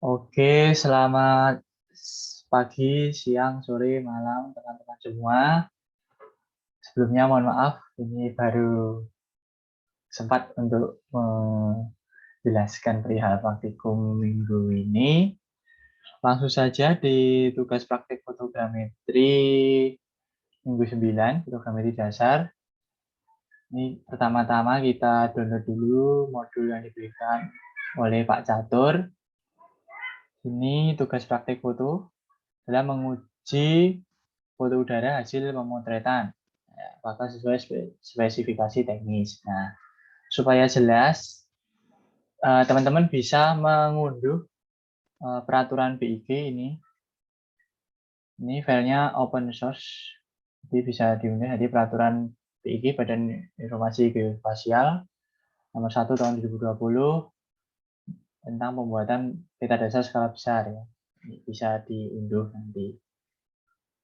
Oke, selamat pagi, siang, sore, malam, teman-teman semua. Sebelumnya mohon maaf, ini baru sempat untuk menjelaskan perihal praktikum minggu ini. Langsung saja di tugas praktik fotogrametri minggu 9, fotogrametri dasar. Ini pertama-tama kita download dulu modul yang diberikan oleh Pak Catur. Ini tugas praktik foto adalah menguji foto udara hasil pemotretan. Apakah sesuai spesifikasi teknis. Nah, supaya jelas, teman-teman bisa mengunduh peraturan BIG ini. Ini filenya open source, jadi bisa diunduh. Jadi peraturan BIG Badan Informasi Geospasial nomor 1 tahun 2020 tentang pembuatan peta dasar skala besar ya. Ini bisa diunduh nanti.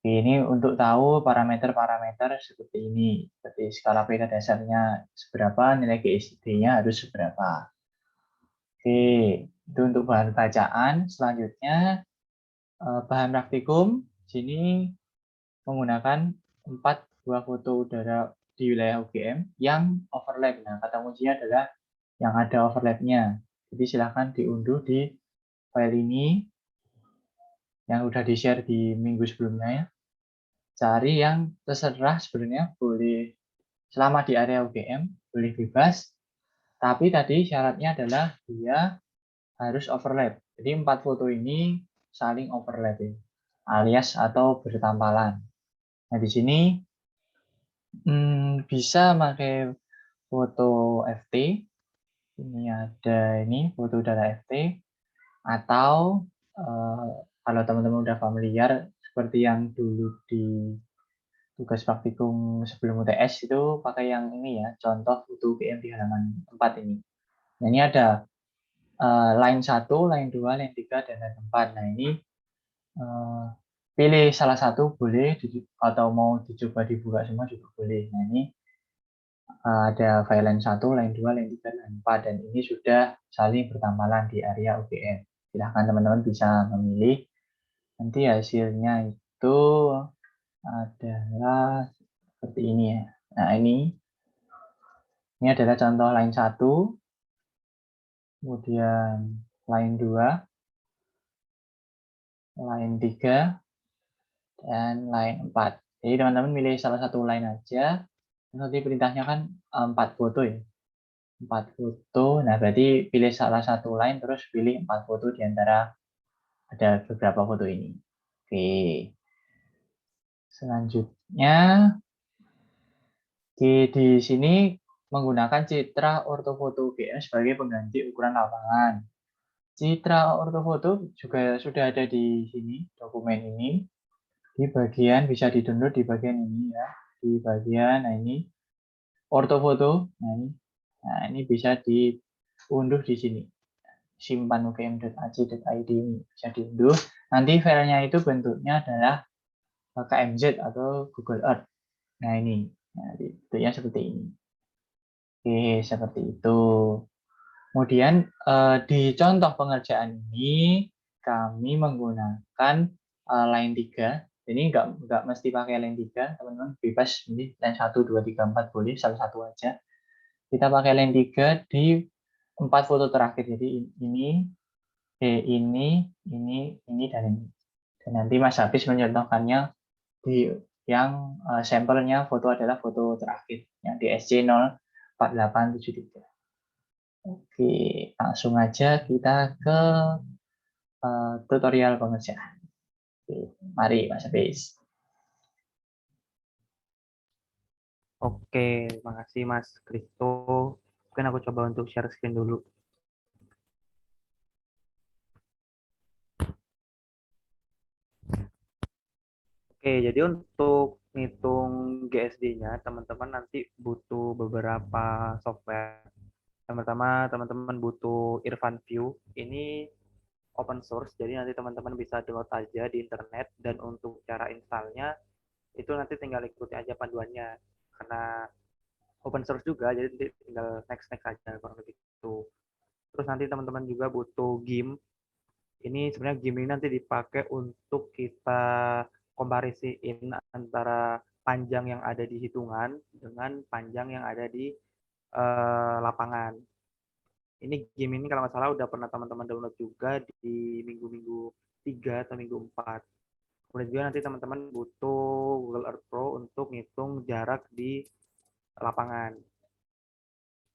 Ini untuk tahu parameter-parameter seperti ini, seperti skala peta dasarnya seberapa, nilai GSD-nya harus seberapa. Oke, itu untuk bahan bacaan. Selanjutnya, bahan praktikum. Sini menggunakan 4 buah foto udara di wilayah UGM yang overlap. Nah, kata kuncinya adalah yang ada overlapnya. Jadi silahkan diunduh di file ini yang sudah di-share di minggu sebelumnya ya. Cari yang terserah sebenarnya, boleh selama di area UGM, boleh bebas. Tapi tadi syaratnya adalah dia harus overlap. Jadi 4 foto ini saling overlap ya, alias atau bertampalan. Nah, di sini bisa pakai foto FT. Ini ada foto udara FT, atau kalau teman-teman udah familiar seperti yang dulu di tugas praktikum sebelum UTS itu pakai yang ini ya, contoh foto UGM di halaman 4 ini. Nah, ini ada line 1, line 2, line 3, dan line 4. Nah, ini pilih salah satu boleh, atau mau dicoba dibuka semua juga boleh. Nah, ini ada file line 1, line 2, line 3, line 4, dan ini sudah saling bertampalan di area UGM. Silahkan teman-teman bisa memilih. Nanti hasilnya itu adalah seperti ini ya. Nah, ini adalah contoh line 1, kemudian line 2, line 3, dan line 4. Jadi teman-teman milih salah satu line aja. Nanti perintahnya kan 4 foto ya. 4 foto. Nah, berarti pilih salah satu line terus pilih 4 foto di antara ada beberapa foto ini. Oke. Selanjutnya di sini menggunakan citra ortofoto UGM sebagai pengganti ukuran lapangan. Citra ortofoto juga sudah ada di sini, dokumen ini. Di bagian bisa di-download di bagian ini ya. Di bagian ini ortofoto. Nah, ini bisa diunduh di sini. Simpan ugm.ac.id ini bisa diunduh. Nanti filenya itu bentuknya adalah KMZ atau Google Earth. Nah, ini. Nah, bentuknya seperti ini. Oke, seperti itu. Kemudian di contoh pengerjaan ini kami menggunakan line 3. Ini nggak mesti pakai line 3, teman-teman bebas ini line 1, 2, 3, 4 boleh, salah satu aja. Kita pakai line 3 di 4 foto terakhir. Jadi ini, ini, dan ini. Dan nanti Mas Hafiz mencontohkannya di yang sampelnya foto adalah foto terakhir yang di SC04873. Oke, langsung aja kita ke tutorial pengerjaan. Oke, mari Mas Hafiz. Oke, makasih Mas Kristo. Mungkin aku coba untuk share screen dulu. Oke, jadi untuk ngitung GSD-nya, teman-teman nanti butuh beberapa software. Yang pertama, teman-teman butuh Irfan View. Ini open source, jadi nanti teman-teman bisa download aja di internet. Dan untuk cara installnya, itu nanti tinggal ikuti aja panduannya. Karena open source juga, jadi tinggal next aja kurang lebih itu. Terus nanti teman-teman juga butuh GIMP. Ini sebenarnya game ini nanti dipakai untuk kita komparisiin antara panjang yang ada di hitungan dengan panjang yang ada di lapangan. Ini game ini kalau nggak salah udah pernah teman-teman download juga di minggu-minggu 3 atau minggu 4. Kemudian juga nanti teman-teman butuh Google Earth Pro untuk ngitung jarak di lapangan.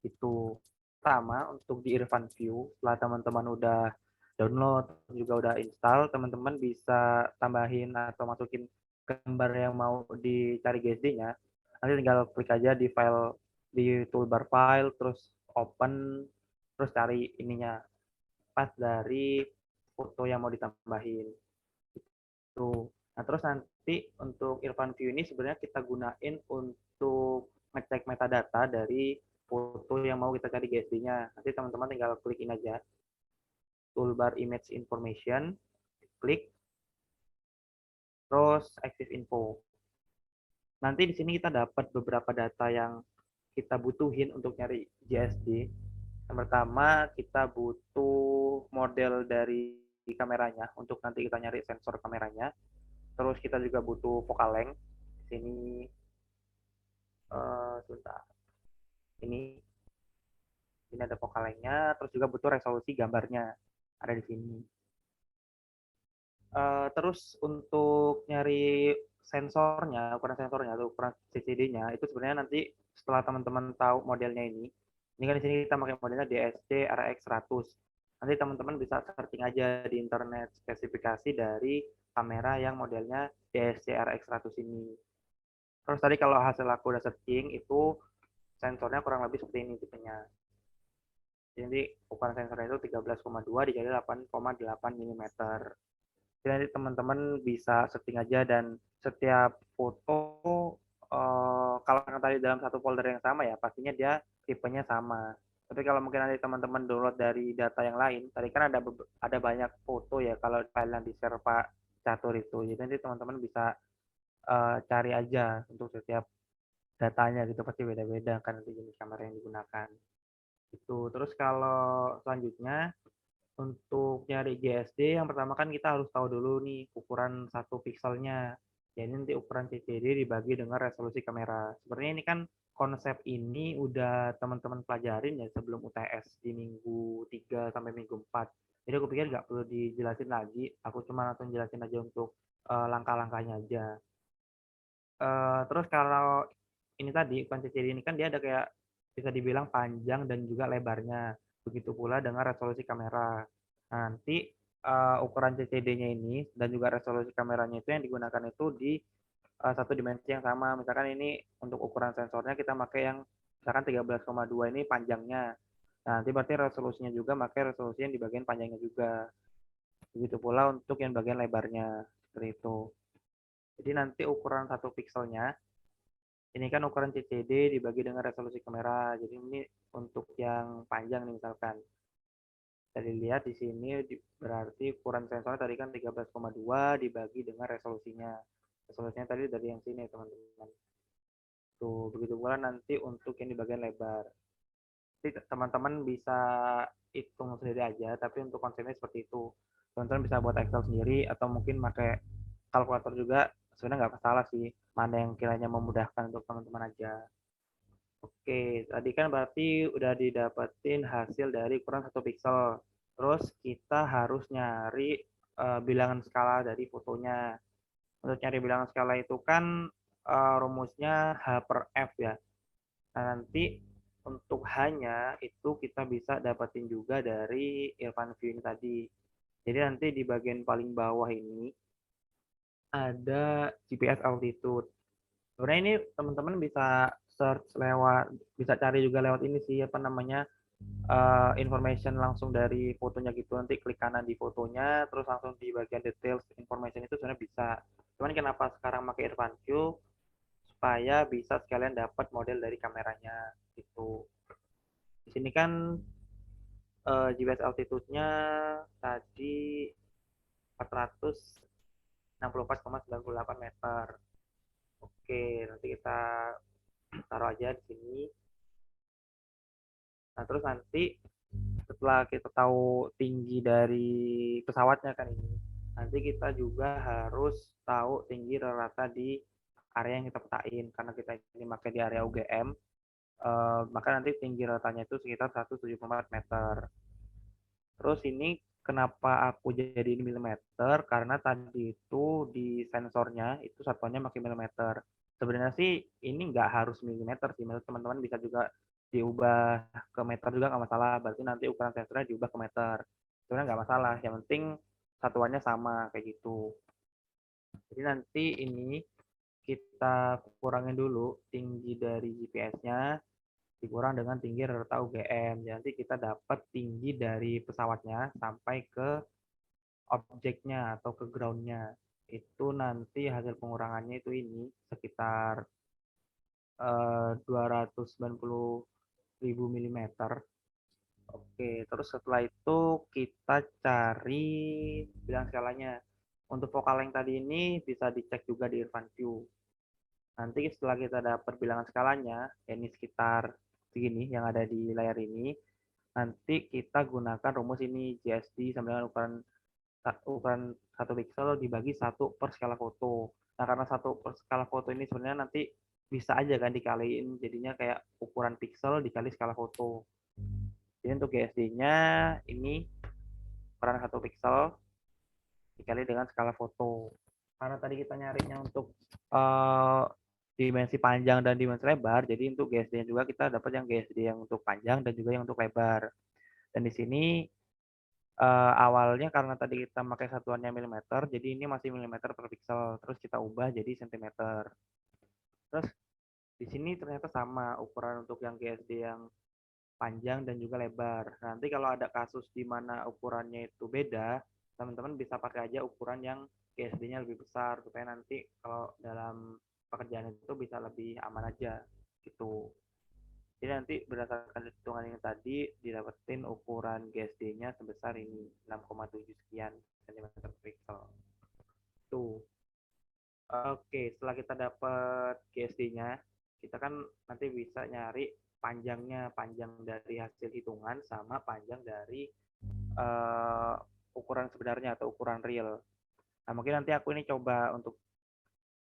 Itu pertama untuk di Irfan View, setelah teman-teman udah download juga udah install, teman-teman bisa tambahin atau masukin gambar yang mau dicari GSD-nya. Nanti tinggal klik aja di file di toolbar file, terus open, terus cari ininya pas dari foto yang mau ditambahin. Tuh. Nah, terus nanti untuk Irfan View ini sebenarnya kita gunain untuk ngecek metadata dari foto yang mau kita cari GSD-nya. Nanti teman-teman tinggal klikin aja toolbar image information, klik, terus active info. Nanti di sini kita dapat beberapa data yang kita butuhin untuk nyari GSD. Yang pertama, kita butuh model dari kameranya untuk nanti kita nyari sensor kameranya. Terus kita juga butuh focal length. Di sini sebentar. Ini ada focal length-nya, terus juga butuh resolusi gambarnya ada di sini. Terus untuk nyari sensornya, ukuran sensornya atau ukuran CCD-nya itu sebenarnya nanti setelah teman-teman tahu modelnya ini kan di sini kita pakai modelnya DSC RX 100. Nanti teman-teman bisa searching aja di internet spesifikasi dari kamera yang modelnya DSC RX 100 ini. Terus tadi kalau hasil aku udah searching itu sensornya kurang lebih seperti ini tipenya. Jadi ukuran sensornya itu 13,2 dikali 8,8 mm. Jadi nanti teman-teman bisa setting aja dan setiap foto kalau tadi dalam satu folder yang sama ya pastinya dia tipenya sama. Tapi kalau mungkin nanti teman-teman download dari data yang lain, tadi kan ada banyak foto ya kalau file yang di share Pak Catur itu. Jadi nanti teman-teman bisa cari aja untuk setiap datanya gitu pasti beda-beda kan nanti jenis kamera yang digunakan. Itu. Terus kalau selanjutnya untuk nyari GSD yang pertama kan kita harus tahu dulu nih ukuran satu pikselnya. Jadi nanti ukuran CCD dibagi dengan resolusi kamera. Sebenarnya ini kan konsep ini udah teman-teman pelajarin ya sebelum UTS di minggu 3 sampai minggu 4. Jadi aku pikir nggak perlu dijelasin lagi. Aku cuma langsung jelasin aja untuk langkah-langkahnya aja. Terus kalau ini tadi ukuran CCD ini kan dia ada kayak bisa dibilang panjang dan juga lebarnya. Begitu pula dengan resolusi kamera. Nanti ukuran CCD-nya ini dan juga resolusi kameranya itu yang digunakan itu di satu dimensi yang sama. Misalkan ini untuk ukuran sensornya kita pakai yang misalkan 13,2 ini panjangnya. Nah, nanti berarti resolusinya juga pakai resolusi yang di bagian panjangnya juga. Begitu pula untuk yang bagian lebarnya. Seperti itu. Jadi nanti ukuran satu pikselnya ini kan ukuran CCD dibagi dengan resolusi kamera. Jadi ini untuk yang panjang nih misalkan. Jadi lihat di sini berarti ukuran sensornya tadi kan 13,2 dibagi dengan resolusinya. Resolusinya tadi dari yang sini teman-teman. Tuh, begitu pula nanti untuk yang di bagian lebar. Jadi teman-teman bisa hitung sendiri aja, tapi untuk konsepnya seperti itu. Teman-teman bisa buat Excel sendiri atau mungkin pakai kalkulator juga. Sebenarnya nggak masalah sih, mana yang kiranya memudahkan untuk teman-teman aja. Oke, tadi kan berarti udah didapetin hasil dari ukuran satu pixel. Terus kita harus nyari bilangan skala dari fotonya. Untuk nyari bilangan skala itu kan rumusnya H per F ya. Nah, nanti untuk H-nya itu kita bisa dapetin juga dari Irfan View ini tadi. Jadi nanti di bagian paling bawah ini ada GPS altitude. Sebenarnya ini teman-teman bisa search lewat, bisa cari juga lewat ini sih apa namanya information langsung dari fotonya gitu. Nanti klik kanan di fotonya, terus langsung di bagian details information itu sebenarnya bisa. Cuman kenapa sekarang pakai Irfan View supaya bisa sekalian dapat model dari kameranya gitu. Di sini kan GPS altitude-nya tadi 464,98 meter. Oke, nanti kita taruh aja di sini. Nah, terus nanti setelah kita tahu tinggi dari pesawatnya kan ini, nanti kita juga harus tahu tinggi rata di area yang kita petain. Karena kita ini pakai di area UGM, maka nanti tinggi ratanya itu sekitar 174 meter. Terus ini kenapa aku jadiin milimeter? Karena tadi itu di sensornya itu satuannya pakai milimeter. Sebenarnya sih ini nggak harus milimeter sih, menurut teman-teman bisa juga diubah ke meter juga nggak masalah. Berarti nanti ukuran sensornya diubah ke meter. Sebenarnya nggak masalah. Yang penting satuannya sama kayak gitu. Jadi nanti ini kita kurangin dulu tinggi dari GPS-nya dikurang dengan tinggi rata UGM. Jadi nanti kita dapat tinggi dari pesawatnya sampai ke objeknya atau ke groundnya. Itu nanti hasil pengurangannya itu ini sekitar 290.000 milimeter. Oke, terus setelah itu kita cari bilang skalanya. Untuk vokal yang tadi ini bisa dicek juga di Irfan View. Nanti setelah kita dapat bilangan skalanya, ini sekitar segini yang ada di layar ini, nanti kita gunakan rumus ini GSD sama dengan ukuran 1 pixel dibagi 1 per skala foto. Nah, karena 1 per skala foto ini sebenarnya nanti bisa aja kan dikaliin jadinya kayak ukuran pixel dikali skala foto. Jadi untuk GSD-nya ini ukuran 1 pixel dikali dengan skala foto. Karena tadi kita nyarinya untuk dimensi panjang dan dimensi lebar, jadi untuk GSD-nya juga kita dapat yang GSD yang untuk panjang dan juga yang untuk lebar. Dan di sini awalnya karena tadi kita pakai satuannya milimeter, jadi ini masih milimeter per pixel. Terus kita ubah jadi sentimeter. Terus di sini ternyata sama ukuran untuk yang GSD yang panjang dan juga lebar. Nanti kalau ada kasus di mana ukurannya itu beda, teman-teman bisa pakai aja ukuran yang GSD-nya lebih besar supaya nanti kalau dalam pekerjaan itu bisa lebih aman aja gitu. Jadi nanti berdasarkan hitungan yang tadi didapetin ukuran GSD-nya sebesar ini 6,7 sekian cm per pixel. Tuh. Oke, setelah kita dapat GSD-nya, kita kan nanti bisa nyari panjangnya, panjang dari hasil hitungan sama panjang dari uh, ukuran sebenarnya atau ukuran real. Nah, mungkin nanti aku ini coba untuk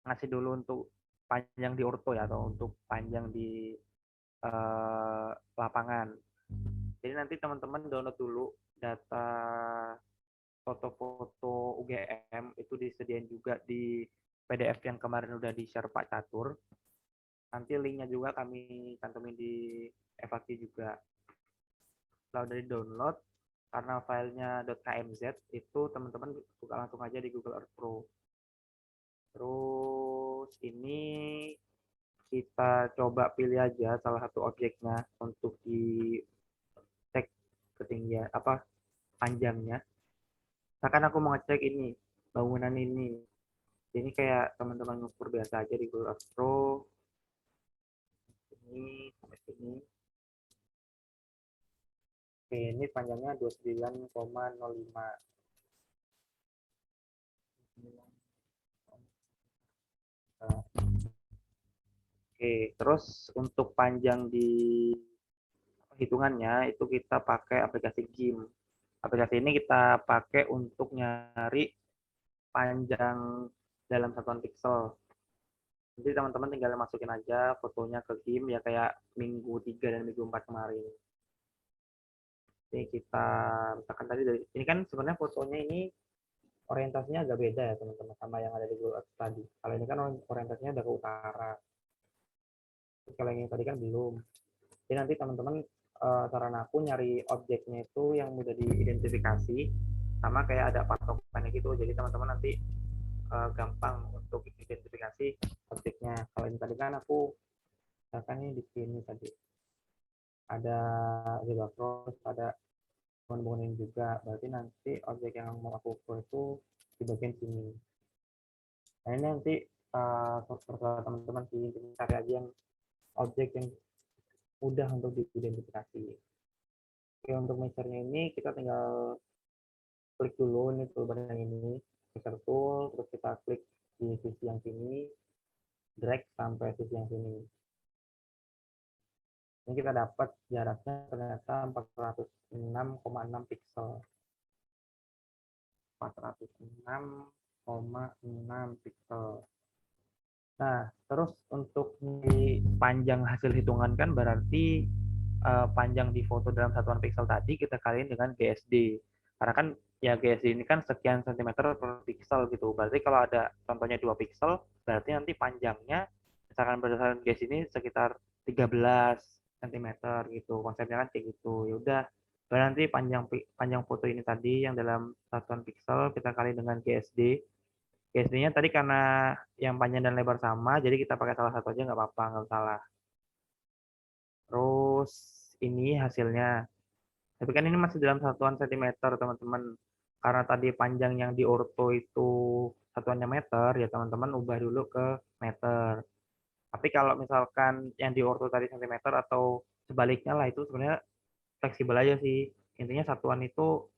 ngasih dulu untuk panjang di orto ya, atau untuk panjang di lapangan. Jadi nanti teman-teman download dulu data foto-foto UGM itu disediain juga di PDF yang kemarin udah di-share Pak Catur. Nanti linknya juga kami cantumin di FAQ juga. Kalau dari download, karena filenya .kmz itu teman-teman buka langsung aja di Google Earth Pro. Terus ini kita coba pilih aja salah satu objeknya untuk di cek ketinggian apa panjangnya. Misalkan aku mau ngecek ini bangunan ini kayak teman-teman ngukur biasa aja di Google Earth Pro. Ini sampai sini. Oke, ini panjangnya 29,05. Oke, terus untuk panjang di hitungannya itu kita pakai aplikasi GIM. Aplikasi ini kita pakai untuk nyari panjang dalam satuan pixel. Jadi teman-teman tinggal masukin aja fotonya ke GIM ya kayak minggu 3 dan minggu 4 kemarin. Jadi kita misalkan tadi dari ini kan sebenarnya fotonya ini orientasinya agak beda ya teman-teman sama yang ada di Google Earth tadi. Kalau ini kan orientasinya udah ke utara. Terus kalau yang tadi kan belum. Jadi nanti teman-teman saran aku nyari objeknya itu yang mudah diidentifikasi sama kayak ada patokannya gitu. Jadi teman-teman nanti gampang untuk identifikasi objeknya. Kalau ini tadi kan aku misalkan ini di sini tadi ada zebra cross, ada bangunan juga. Berarti nanti objek yang mau aku ukur itu di bagian sini. Nah ini nanti teman-teman sih cari aja yang objek yang mudah untuk diidentifikasi. Oke, untuk measure-nya ini kita tinggal klik dulu ini toolbar yang ini, measure tool, terus kita klik di sisi yang sini, drag sampai sisi yang sini. Ini kita dapat jaraknya ternyata 406,6 piksel. 406,6 piksel. Nah, terus untuk di panjang hasil hitungan kan berarti panjang di foto dalam satuan piksel tadi kita kaliin dengan GSD. Karena kan ya GSD ini kan sekian sentimeter per piksel gitu. Berarti kalau ada contohnya 2 piksel, berarti nanti panjangnya misalkan berdasarkan GSD ini sekitar 13 sentimeter gitu. Konsepnya kan kayak gitu. Ya udah, berarti panjang panjang foto ini tadi yang dalam satuan piksel kita kali dengan GSD. GSD-nya tadi karena yang panjang dan lebar sama, jadi kita pakai salah satu aja nggak apa-apa, nggak salah. Terus ini hasilnya. Tapi kan ini masih dalam satuan sentimeter, teman-teman. Karena tadi panjang yang di orto itu satuannya meter, ya teman-teman ubah dulu ke meter. Tapi kalau misalkan yang di orto tadi sentimeter atau sebaliknya lah, itu sebenarnya fleksibel aja sih. Intinya satuan itu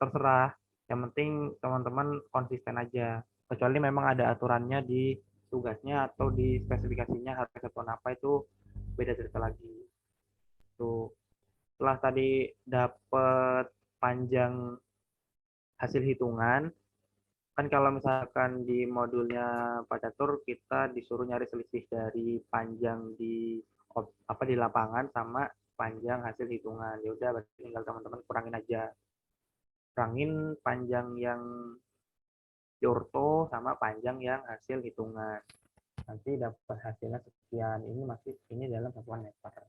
terserah. Yang penting teman-teman konsisten aja. Kecuali memang ada aturannya di tugasnya atau di spesifikasinya harus satuan apa, itu beda cerita lagi. Tuh, setelah tadi dapat panjang hasil hitungan, kan kalau misalkan di modulnya Pak Catur kita disuruh nyari selisih dari panjang di apa di lapangan sama panjang hasil hitungan. Ya udah berarti tinggal teman-teman kurangin aja. Kurangin panjang yang di orto sama panjang yang hasil hitungan. Nanti dapat hasilnya sekian. Ini masih ini dalam satuan meter.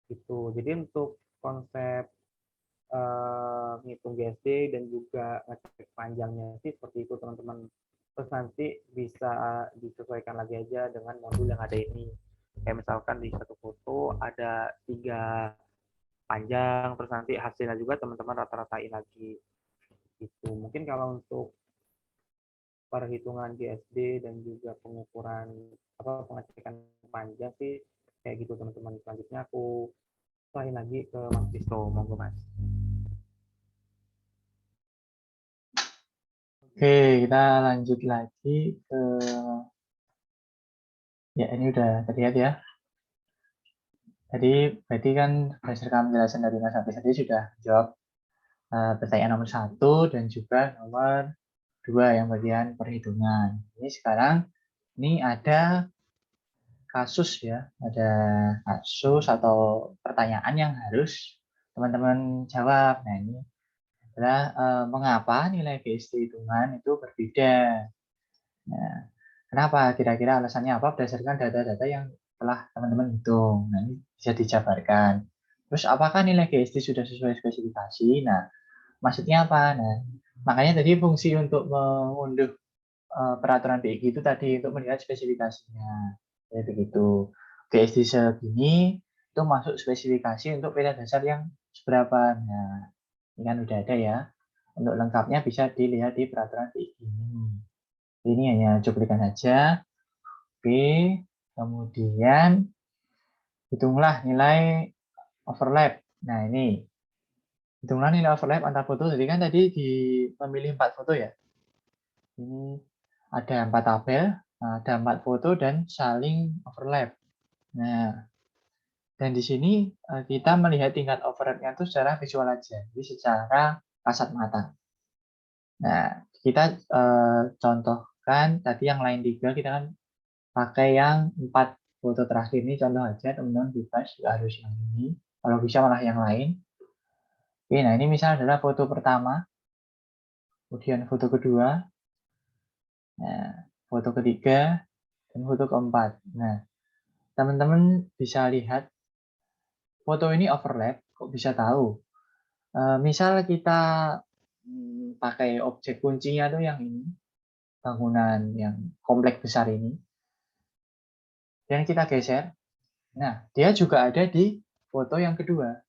Gitu. Jadi untuk konsep ngitung GSD dan juga ngecek panjangnya sih seperti itu teman-teman. Terus nanti bisa disesuaikan lagi aja dengan modul yang ada ini. Kayak misalkan di satu foto ada 3 panjang, terus nanti hasilnya juga teman-teman rata-ratain lagi. Gitu. Mungkin kalau untuk perhitungan GSD dan juga pengukuran apa pengecekan panjang sih kayak gitu teman-teman. Selanjutnya aku serahin lagi ke Mas Visto, monggo Mas. Oke, kita lanjut lagi ke ya ini udah terlihat ya. Tadi berarti kan berdasarkan penjelasan dari Mas Hafiz tadi sudah jawab pertanyaan nomor 1 dan juga nomor 2 yang bagian perhitungan. Ini sekarang ini ada kasus ya, ada kasus atau pertanyaan yang harus teman-teman jawab. Nah, ini adalah mengapa nilai GSD hitungan itu berbeda. Nah, kenapa? Kira-kira alasannya apa berdasarkan data-data yang telah teman-teman hitung. Nah, ini bisa dijabarkan. Terus apakah nilai GSD sudah sesuai spesifikasi? Nah, maksudnya apa? Nah, makanya tadi fungsi untuk mengunduh peraturan BIG itu tadi untuk melihat spesifikasinya. Jadi begitu. GSD segini itu masuk spesifikasi untuk peta dasar yang seberapa. Nah, ini kan udah ada ya. Untuk lengkapnya bisa dilihat di peraturan BIG ini. Ini hanya cuplikan saja. Oke, kemudian hitunglah nilai overlap. Nah, ini hitunglah nilai overlap antar foto. Jadi kan tadi memilih 4 foto ya. Ini ada 4 tabel, ada 4 foto dan saling overlap. Nah, dan di sini kita melihat tingkat overlap-nya itu secara visual aja, jadi secara kasat mata. Nah, kita contohkan tadi yang lain 3, kita kan pakai yang 4 foto terakhir ini contoh aja, teman-teman bebas, nggak harus yang ini. Kalau bisa malah yang lain. Oke, nah ini misal adalah foto pertama, kemudian foto kedua, nah, foto ketiga, dan foto keempat. Nah, teman-teman bisa lihat foto ini overlap, kok bisa tahu? Misal kita pakai objek kuncinya tuh yang ini, bangunan yang komplek besar ini, dan kita geser. Nah, dia juga ada di foto yang kedua.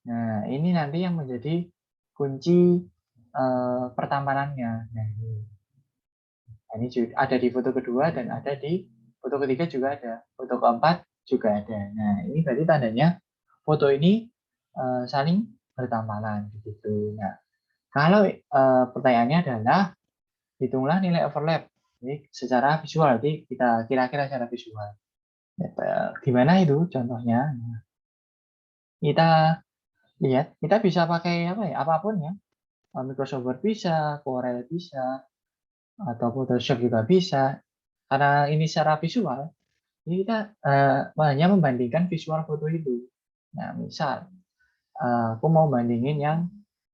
Nah, ini nanti yang menjadi kunci pertambangannya. Nah, ini ada di foto kedua dan ada di foto ketiga juga ada. Foto keempat juga ada. Nah, ini berarti tandanya foto ini saling bertambahan begitu. Nah, kalau pertanyaannya adalah hitunglah nilai overlap. Jadi secara visual, jadi kita kira-kira secara visual. Gimana itu contohnya? Nah, kita lihat, kita bisa pakai apa ya? Apapun ya. Microsoft Word bisa, Corel bisa, atau Photoshop juga bisa. Karena ini secara visual, jadi kita hanya membandingkan visual foto itu. Nah, misal aku mau bandingin yang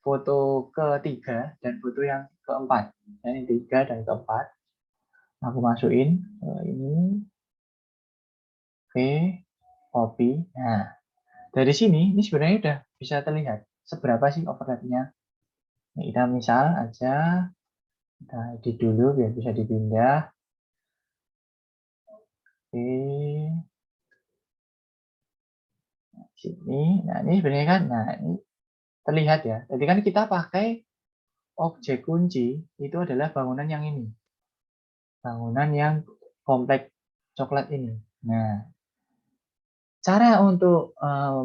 foto ketiga dan foto yang keempat. Yang tiga dan keempat. Aku masukin ini, oke, copy. Nah, dari sini ini sebenarnya udah bisa terlihat seberapa sih overlapnya. Nah, kita misal aja, kita edit dulu biar bisa dipindah. Oke, sini. Nah, ini sebenarnya kan, nah ini terlihat ya. Jadi kan kita pakai objek kunci itu adalah bangunan yang ini. Bangunan yang komplek coklat ini. Nah, cara untuk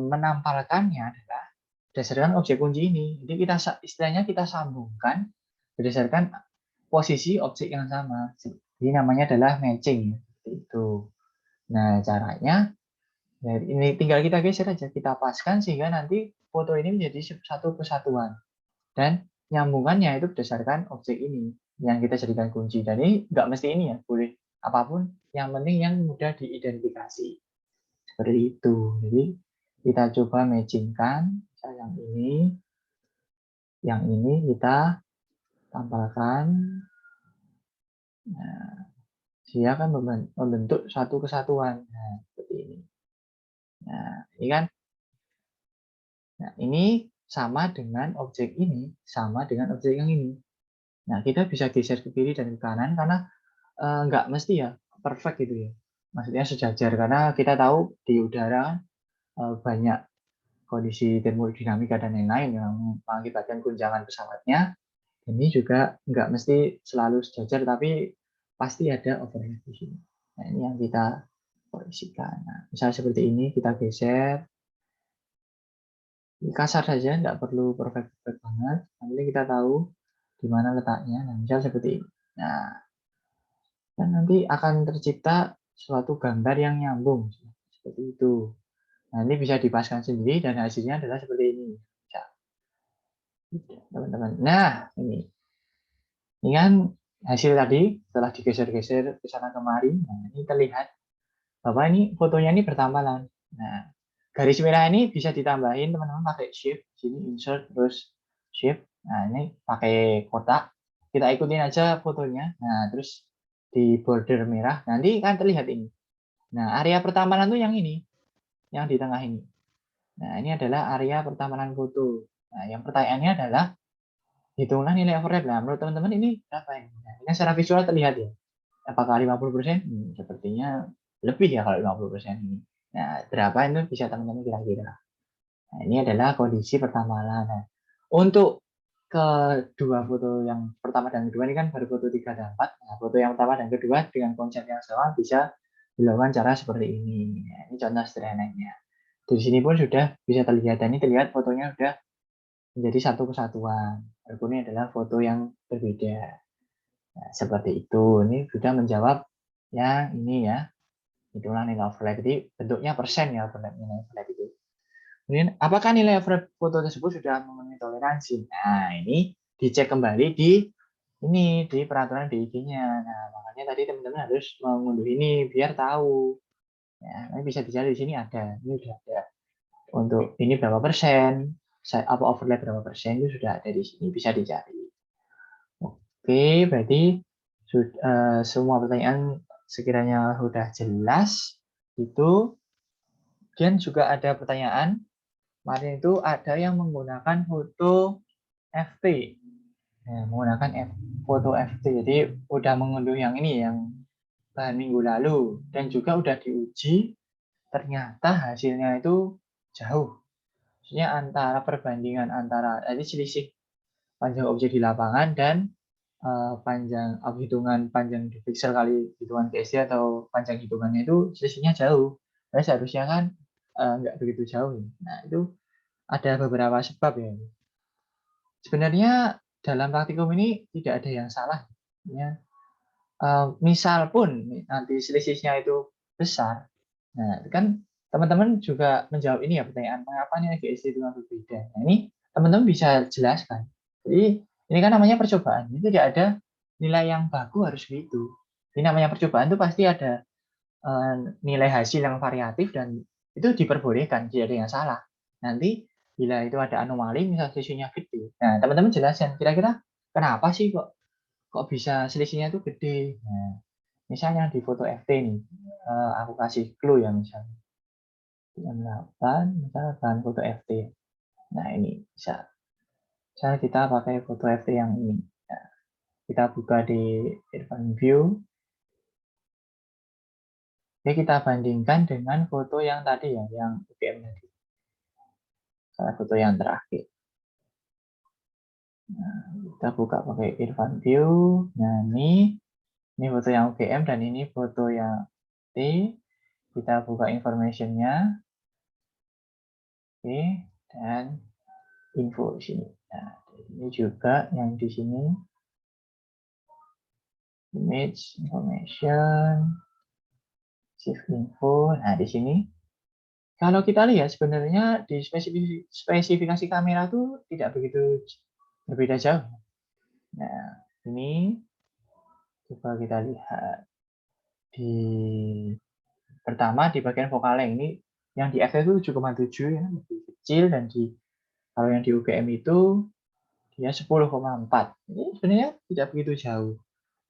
menampalkannya adalah berdasarkan objek kunci ini. Jadi kita istilahnya kita sambungkan berdasarkan posisi objek yang sama. Jadi namanya adalah matching. Itu. Nah, caranya ya ini tinggal kita geser aja, kita paskan sehingga nanti foto ini menjadi satu kesatuan. Dan nyambungannya itu berdasarkan objek ini yang kita jadikan kunci. Dan ini nggak mesti ini ya, boleh apapun, yang penting yang mudah diidentifikasi. Seperti itu. Jadi kita coba matchingkan yang ini kita tampalkan. Nah, dia akan membentuk satu kesatuan. Nah, seperti ini. Nah, ini kan. Nah, ini sama dengan objek ini, sama dengan objek yang ini. Nah, kita bisa geser ke kiri dan ke kanan karena nggak mesti ya perfect gitu ya. Maksudnya sejajar karena kita tahu di udara banyak kondisi termodinamika dan lain-lain yang mengakibatkan guncangan pesawatnya. Ini juga nggak mesti selalu sejajar tapi pasti ada overlap di sini. Nah, ini yang kita koreksikan. Nah, misalnya seperti ini kita geser. Kasar saja, nggak perlu perfect banget. Yang penting kita tahu di mana letaknya. Nah, misal seperti ini. Nah, dan nanti akan tercipta suatu gambar yang nyambung seperti itu. Nah, ini bisa dipaskan sendiri dan hasilnya adalah seperti ini. Ya, teman-teman. Nah, ini kan hasil tadi setelah digeser-geser ke sana kemari. Nah, ini terlihat bahwa ini fotonya ini bertambalan. Nah, garis merah ini bisa ditambahin teman-teman pakai shift, sini insert terus shift. Nah, ini pakai kotak. Kita ikutin aja fotonya. Nah, terus di border merah nanti kan terlihat ini. Nah, area pertamanan tuh yang ini, yang di tengah ini. Nah, ini adalah area pertamanan foto. Nah, yang pertanyaannya adalah hitunglah nilai overlap. Nah, menurut teman-teman ini berapa ini? Nah, ini secara visual terlihat ya. Apakah 50%? Sepertinya lebih ya kalau 50% ini. Nah, berapa itu bisa teman-teman kira-kira. Nah, ini adalah kondisi pertamanan. Nah, untuk kedua foto yang pertama dan kedua ini kan baru foto 3 dan 4. Nah, foto yang pertama dan kedua dengan konsep yang sama bisa dilakukan cara seperti ini. Nah, ini contoh sederhananya. Di sini pun sudah bisa terlihat, dan ini terlihat fotonya sudah menjadi satu kesatuan. Walaupun ini adalah foto yang berbeda. Nah, seperti itu. Ini sudah menjawab yang ini ya. Itulah nilai overlap. Jadi bentuknya persen ya nilai overlap itu. Kemudian apakah nilai overlap foto tersebut sudah memenuhi toleransi? Nah, ini dicek kembali di peraturan DIG-nya. Nah, makanya tadi teman-teman harus mengunduh ini biar tahu. Ya, ini bisa dicari di sini ada. Ini sudah ada. Untuk ini berapa persen, apa overlap berapa persen itu sudah ada di sini, bisa dicari. Oke, berarti semua pertanyaan sekiranya sudah jelas. Itu kemudian juga ada pertanyaan, kemarin itu ada yang menggunakan foto FT. Ya, menggunakan foto FT, jadi udah mengunduh yang ini, yang bahan minggu lalu, dan juga udah diuji, ternyata hasilnya itu jauh. Maksudnya antara perbandingan antara, jadi selisih panjang objek di lapangan dan panjang hitungan panjang di pixel kali hitungan PSD atau panjang hitungannya itu selisihnya jauh. Nah, seharusnya kan nggak begitu jauh. Nah, itu ada beberapa sebab ya. Sebenarnya dalam praktikum ini tidak ada yang salah. Ya. Misal pun nanti selisihnya itu besar, Nah, itu kan teman-teman juga menjawab ini ya pertanyaan, mengapa nilai GSD itu berbeda? Nah, ini teman-teman bisa jelaskan. Jadi, ini kan namanya percobaan. Ini tidak ada nilai yang baku harus gitu. Ini namanya percobaan itu pasti ada nilai hasil yang variatif dan itu diperbolehkan, tidak ada yang salah. Nanti bila itu ada anomali, misal selisihnya gede. Nah, teman-teman jelaskan, kira-kira kenapa sih kok bisa selisihnya itu gede? Nah, misalnya di foto FT nih, aku kasih clue ya misalnya. 8, misalkan foto FT. Nah, ini bisa. Misalnya kita pakai foto FT yang ini. Nah, kita buka di Irfan View. Oke, kita bandingkan dengan foto yang tadi ya, yang UGM tadi. Salah foto yang terakhir. Nah, kita buka pakai Irfan View. Nah, ini foto yang UGM dan ini foto yang T. Kita buka information-nya. Oke, dan info di sini. Nah, ini juga yang di sini. Image, information, shift info. Nah, di sini kalau kita lihat sebenarnya di spesifikasi kamera tuh tidak begitu berbeda jauh. Nah, ini coba kita lihat di pertama di bagian vokalnya ini yang di F itu 7,7 ya, lebih kecil, dan kalau yang di UGM itu dia 10,4. Ini sebenarnya tidak begitu jauh.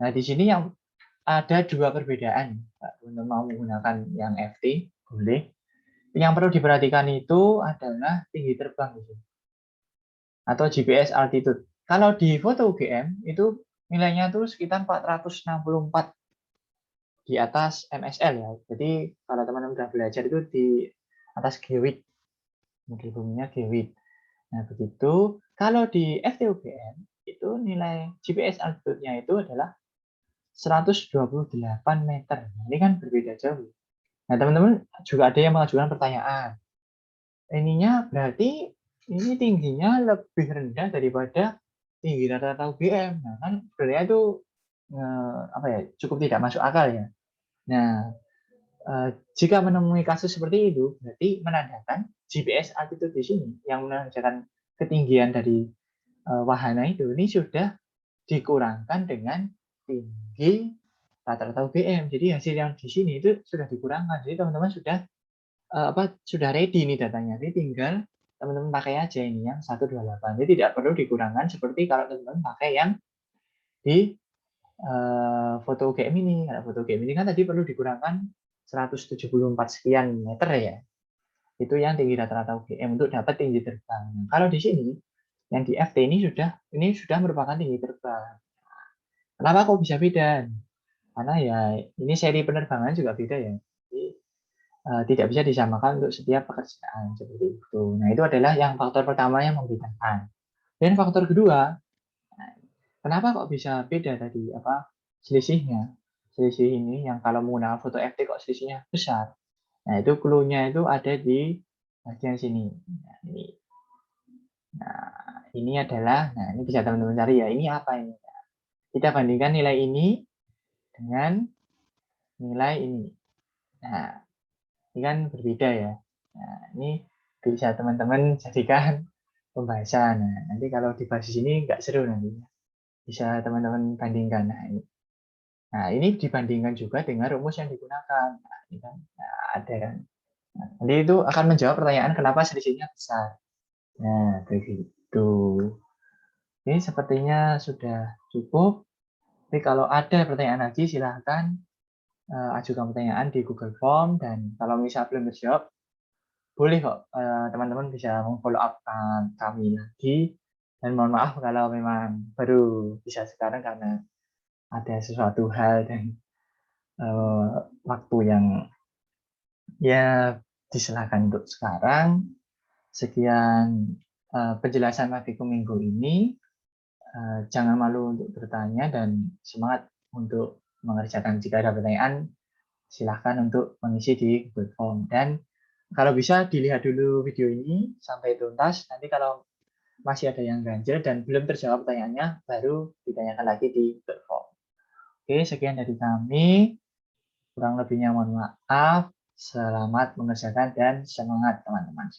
Nah, di sini yang ada dua perbedaan. Untuk mau menggunakan yang FT boleh. Yang perlu diperhatikan itu adalah tinggi terbang atau GPS altitude. Kalau di foto UGM itu nilainya tuh sekitar 464 di atas MSL ya. Jadi kalau teman-teman sudah belajar itu di atas GWIT, model buminya GWIT. Nah, begitu. Kalau di FTUGM itu nilai GPS altitude-nya itu adalah 128 meter. Nah, ini kan berbeda jauh. Nah, teman-teman juga ada yang mengajukan pertanyaan. Ininya berarti ini tingginya lebih rendah daripada tinggi rata-rata UGM. Nah, kan sebenarnya itu apa ya, cukup tidak masuk akal ya. Nah, jika menemui kasus seperti itu, berarti menandakan GPS altitude di sini yang menandakan ketinggian dari wahana itu ini sudah dikurangkan dengan tinggi rata-rata UGM. Jadi hasil yang di sini itu sudah dikurangkan. Jadi teman-teman sudah ready ini datanya. Jadi tinggal teman-teman pakai aja ini yang 128. Jadi tidak perlu dikurangkan seperti kalau teman-teman pakai yang di foto UGM ini. Karena foto UGM ini kan tadi perlu dikurangkan 174 sekian meter ya. Itu yang tinggi rata-rata UGM untuk dapat tinggi terbang. Kalau di sini yang di FT ini sudah merupakan tinggi terbang. Kenapa kok bisa beda? Karena ya ini seri penerbangan juga beda ya. Jadi tidak bisa disamakan untuk setiap pekerjaan seperti itu. Nah, itu adalah yang faktor pertama yang membedakan. Dan faktor kedua, kenapa kok bisa beda tadi selisihnya? Selisih ini yang kalau menggunakan foto FT kok selisihnya besar. Nah, itu clue-nya itu ada di bagian sini. Nah, ini adalah, ini bisa teman-teman cari ya, ini apa ini? Kita bandingkan nilai ini dengan nilai ini. Nah, ini kan berbeda ya. Nah, ini bisa teman-teman jadikan pembahasan. Nah, nanti kalau dibahas di sini nggak seru nanti. Bisa teman-teman bandingkan. Nah, ini dibandingkan juga dengan rumus yang digunakan. Nah, ini kan ada kan. Nah, nanti itu akan menjawab pertanyaan kenapa selisihnya besar. Nah, begitu. Ini sepertinya sudah cukup. Tapi kalau ada pertanyaan lagi, silahkan ajukan pertanyaan di Google Form. Dan kalau misal belum terjawab, boleh kok teman-teman bisa follow up kami lagi. Dan mohon maaf kalau memang baru bisa sekarang karena ada sesuatu hal dan waktu yang ya disilahkan untuk sekarang. Sekian penjelasan magikum minggu ini. Jangan malu untuk bertanya dan semangat untuk mengerjakan. Jika ada pertanyaan, silahkan untuk mengisi di Google Form. Dan kalau bisa dilihat dulu video ini sampai tuntas. Nanti kalau masih ada yang ganjil dan belum terjawab pertanyaannya, baru ditanyakan lagi di Google Form. Oke, sekian dari kami. Kurang lebihnya mohon maaf. Selamat mengerjakan dan semangat teman-teman.